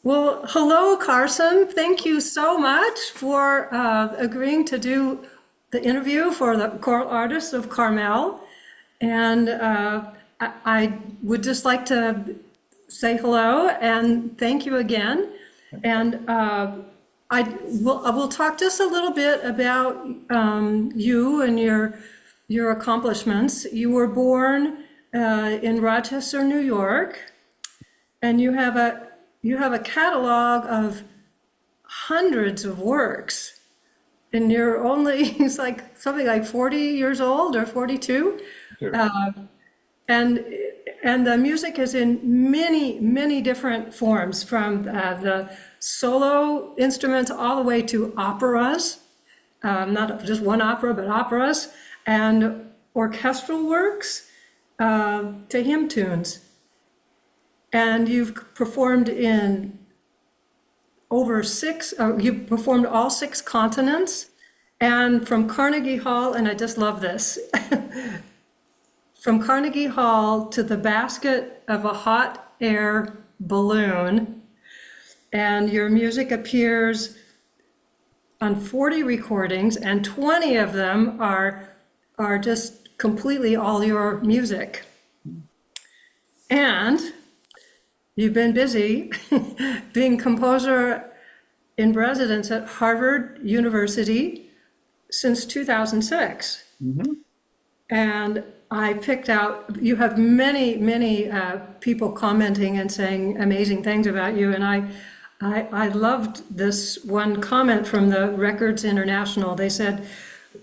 Well, hello, Carson. Thank you so much for agreeing to do the interview for the Choral Artists of Carmel. And I would just like to say hello and thank you again. And I will talk just a little bit about you and your accomplishments. You were born in Rochester, New York, and you have a catalog of hundreds of works, and you're only it's like something like 40 years old or 42. Sure. And the music is in many different forms, from the solo instruments all the way to operas, not just one opera, but operas, and orchestral works, to hymn tunes. And you've performed in you've performed all 6 continents, and from Carnegie Hall, and I just love this, from Carnegie Hall to the basket of a hot air balloon. And your music appears on 40 recordings, and 20 of them are just completely all your music. And you've been busy being composer in residence at Harvard University since 2006. And I picked out, you have many people commenting and saying amazing things about you. And I loved this one comment from the Records International. They said,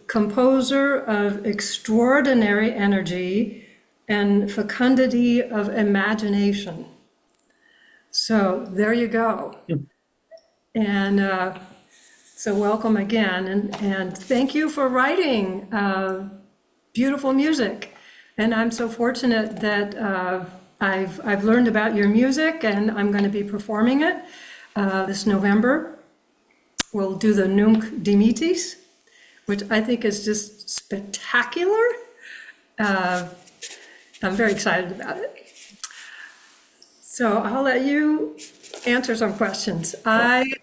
composer of extraordinary energy and fecundity of imagination. So there you go. And so welcome again. And thank you for writing beautiful music. And I'm so fortunate that I've learned about your music, and I'm going to be performing it this November. We'll do the Nunc Dimittis, which I think is just spectacular. I'm very excited about it. So I'll let you answer some questions. I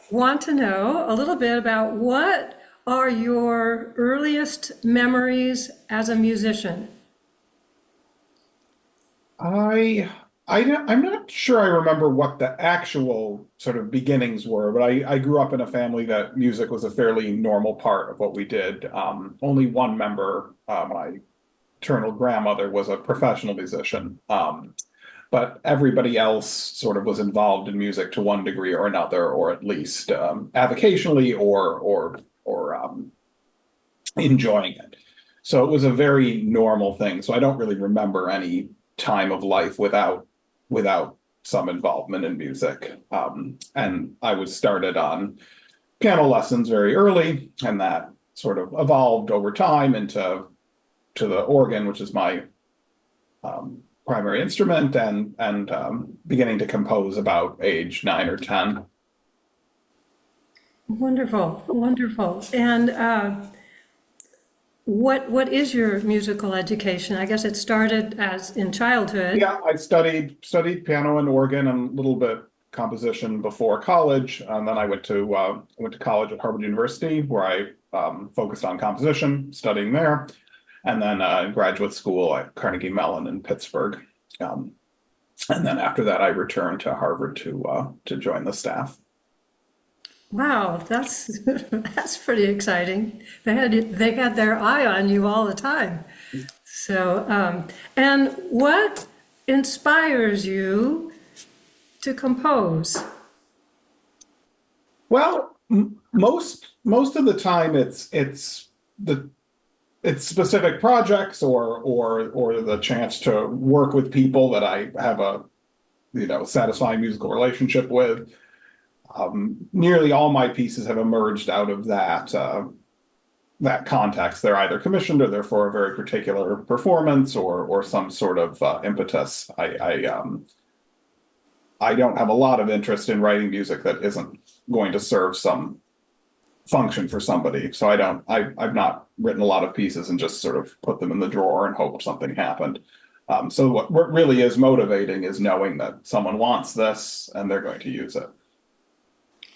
want to know a little bit about what are your earliest memories as a musician? I'm not sure I remember what the actual sort of beginnings were, but I grew up in a family that music was a fairly normal part of what we did. Only one member, my maternal grandmother, was a professional musician. But everybody else sort of was involved in music to one degree or another, or at least avocationally or enjoying it. So it was a very normal thing. So I don't really remember any time of life without some involvement in music. And I was started on piano lessons very early, and that sort of evolved over time into the organ, which is my primary instrument, and beginning to compose about age 9 or 10. Wonderful, wonderful. And what is your musical education? I guess it started as in childhood. Yeah, I studied piano and organ and a little bit composition before college, and then I went to college at Harvard University, where I focused on composition, studying there. And then graduate school at Carnegie Mellon in Pittsburgh. And then after that, I returned to Harvard to join the staff. Wow, that's that's pretty exciting. They had their eye on you all the time. So, and what inspires you to compose? Well, most of the time, it's specific projects or the chance to work with people that I have a satisfying musical relationship with. Nearly all my pieces have emerged out of that context. They're either commissioned or they're for a very particular performance or some sort of impetus. I don't have a lot of interest in writing music that isn't going to serve some function for somebody. So I've not written a lot of pieces and just sort of put them in the drawer and hoped something happened. So what really is motivating is knowing that someone wants this and they're going to use it.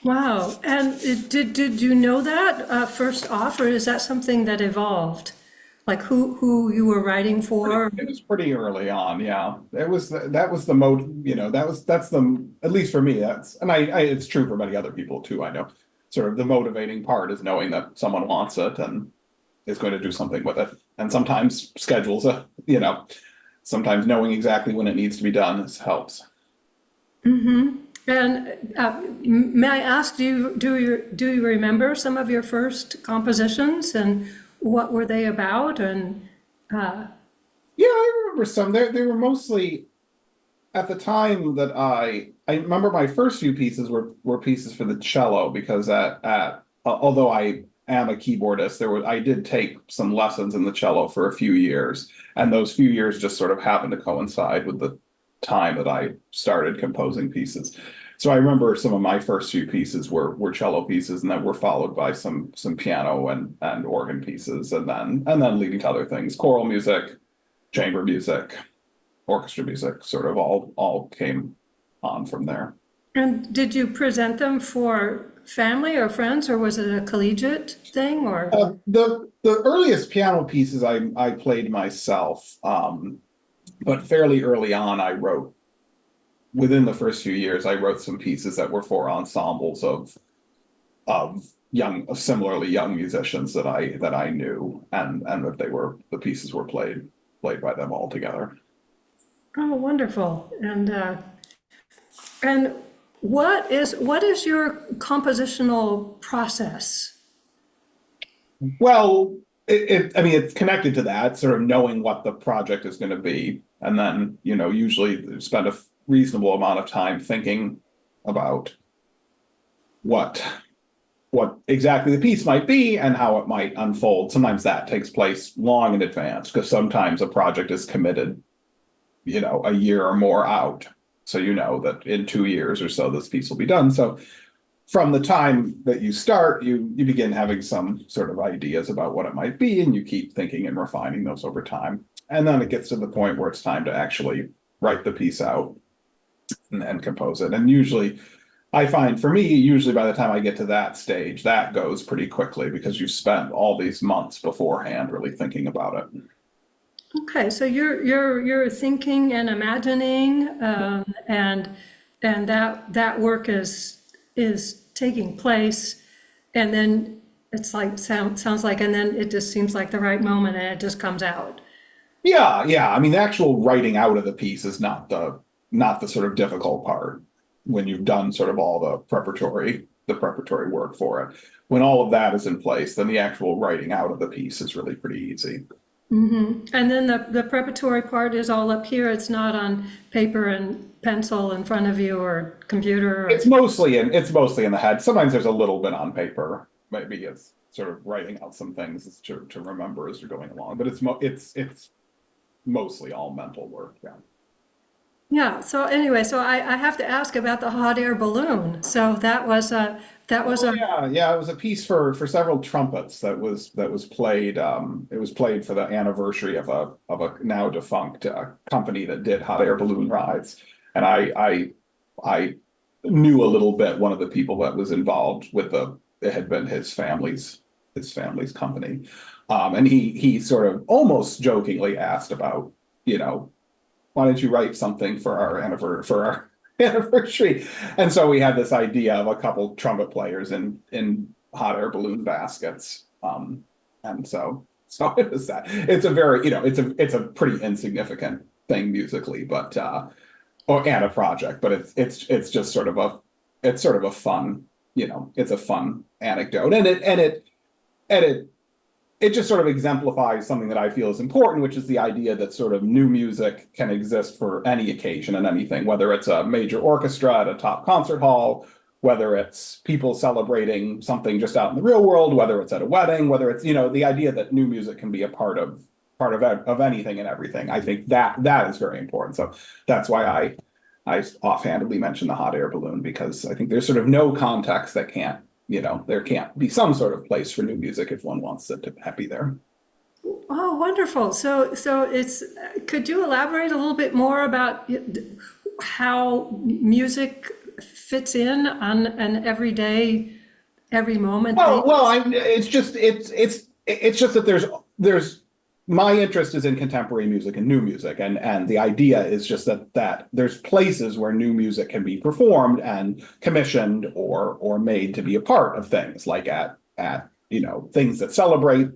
Wow. And did you know that first off, or is that something that evolved? Like who you were writing for? It was pretty early on, yeah. That was the mode, that's the, at least for me, it's true for many other people too, I know. Sort of the motivating part is knowing that someone wants it and is going to do something with it. And sometimes schedules, sometimes knowing exactly when it needs to be done helps. And may I ask, do you remember some of your first compositions and what were they about? And Yeah, I remember some. They were mostly at the time that I remember my first few pieces were pieces for the cello because although I am a keyboardist, I did take some lessons in the cello for a few years, and those few years just sort of happened to coincide with the time that I started composing pieces. So I remember some of my first few pieces were cello pieces, and then were followed by some piano and organ pieces, and then leading to other things, choral music, chamber music, orchestra music, sort of all came on from there. and did you present them for family or friends, or was it a collegiate thing, or? The earliest piano pieces I played myself, but fairly early on I wrote. Within the first few years, I wrote some pieces that were for ensembles of similarly young musicians that I knew, and that the pieces were played by them all together. Oh, wonderful. And what is your compositional process? Well, I mean, it's connected to that, sort of knowing what the project is going to be, and then usually spend a reasonable amount of time thinking about what exactly the piece might be and how it might unfold. Sometimes that takes place long in advance because sometimes a project is committed, a year or more out. So you know that in 2 years or so, this piece will be done. So from the time that you start, you begin having some sort of ideas about what it might be, and you keep thinking and refining those over time. And then it gets to the point where it's time to actually write the piece out and compose it. And usually, I find for me, usually by the time I get to that stage, that goes pretty quickly because you've spent all these months beforehand really thinking about it. Okay, so you're thinking and imagining, and that work is taking place, and then it's like sounds like, and then it just seems like the right moment, and it just comes out. Yeah. I mean, the actual writing out of the piece is not the sort of difficult part when you've done sort of all the preparatory work for it. When all of that is in place, then the actual writing out of the piece is really pretty easy. And then the preparatory part is all up here. It's not on paper and pencil in front of you or computer. Or... It's mostly in the head. Sometimes there's a little bit on paper. Maybe it's sort of writing out some things to remember as you're going along. But it's mostly all mental work. Yeah. Yeah. So anyway, so I have to ask about the hot air balloon. So that was a Yeah. It was a piece for several trumpets that was played. It was played for the anniversary of a now defunct company that did hot air balloon rides, and I knew a little bit one of the people that was involved with it had been his family's company, and he sort of almost jokingly asked about, why don't you write something for our anniversary? And so we had this idea of a couple trumpet players in hot air balloon baskets. And so it was that. It's a very, it's a pretty insignificant thing musically, but and a project, but it's just sort of a fun, it's a fun anecdote. And it just sort of exemplifies something that I feel is important, which is the idea that sort of new music can exist for any occasion and anything, whether it's a major orchestra at a top concert hall, whether it's people celebrating something just out in the real world, whether it's at a wedding, whether it's, the idea that new music can be a part of anything and everything. I think that is very important. So that's why I offhandedly mentioned the hot air balloon, because I think there's sort of no context that can't, there can't be some sort of place for new music if one wants it to be there. Oh, wonderful. So it's, could you elaborate a little bit more about how music fits in on an everyday, every moment Well, basis? it's just that there's my interest is in contemporary music and new music, and the idea is just that there's places where new music can be performed and commissioned or made to be a part of things, like at things that celebrate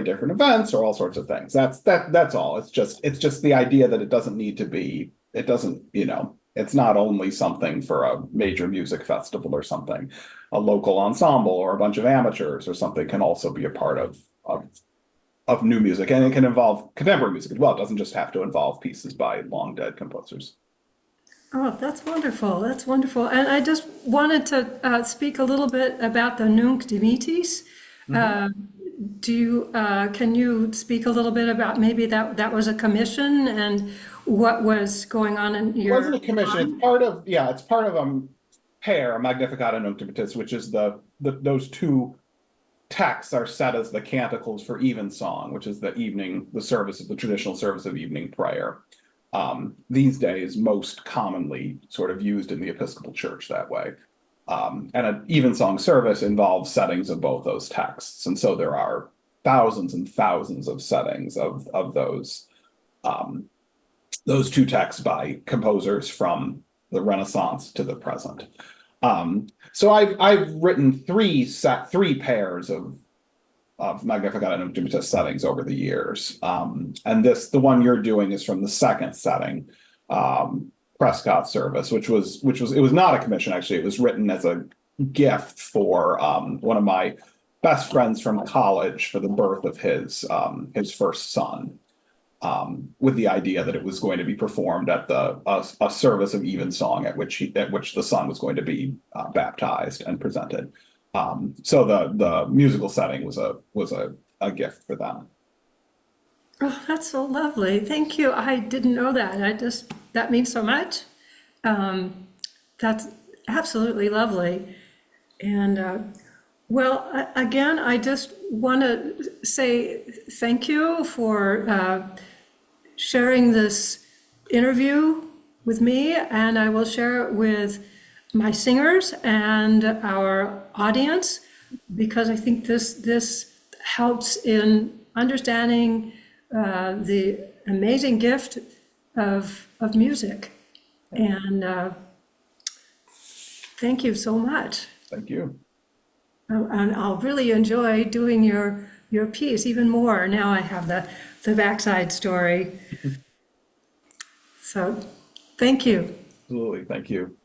different events or all sorts of things. That's all. It's just the idea that it doesn't need to be. It doesn't, it's not only something for a major music festival or something. A local ensemble or a bunch of amateurs or something can also be a part of new music, and it can involve contemporary music as well. It doesn't just have to involve pieces by long dead composers. Oh, that's wonderful. That's wonderful. And I just wanted to speak a little bit about the Nunc Dimittis. Mhm. Can you speak a little bit about maybe that was a commission and what was going on in It wasn't your a commission. It's mind? part of, yeah, it's part of pair, Magnificat and Nunc Dimittis, which is those two texts are set as the canticles for evensong, which is the traditional service of evening prayer. These days, most commonly sort of used in the Episcopal Church that way. And an evensong service involves settings of both those texts, and so there are thousands and thousands of settings of those two texts by composers from the Renaissance to the present. So I've written three pairs of Magnificat and Nunc Dimittis settings over the years, and the one you're doing is from the second setting, Prescott service, which was it was not a commission, actually. It was written as a gift for one of my best friends from college for the birth of his first son, with the idea that it was going to be performed at a service of evensong at which the son was going to be baptized and presented. So the musical setting was a gift for them. Oh, that's so lovely. Thank you. I didn't know that. That means so much. That's absolutely lovely. And well, again, I just want to say thank you for sharing this interview with me, and I will share it with my singers and our audience because I think this helps in understanding the amazing gift of music. And thank you so much. Thank you. And I'll really enjoy doing your piece even more. Now I have the backside story. So thank you. Absolutely. Thank you.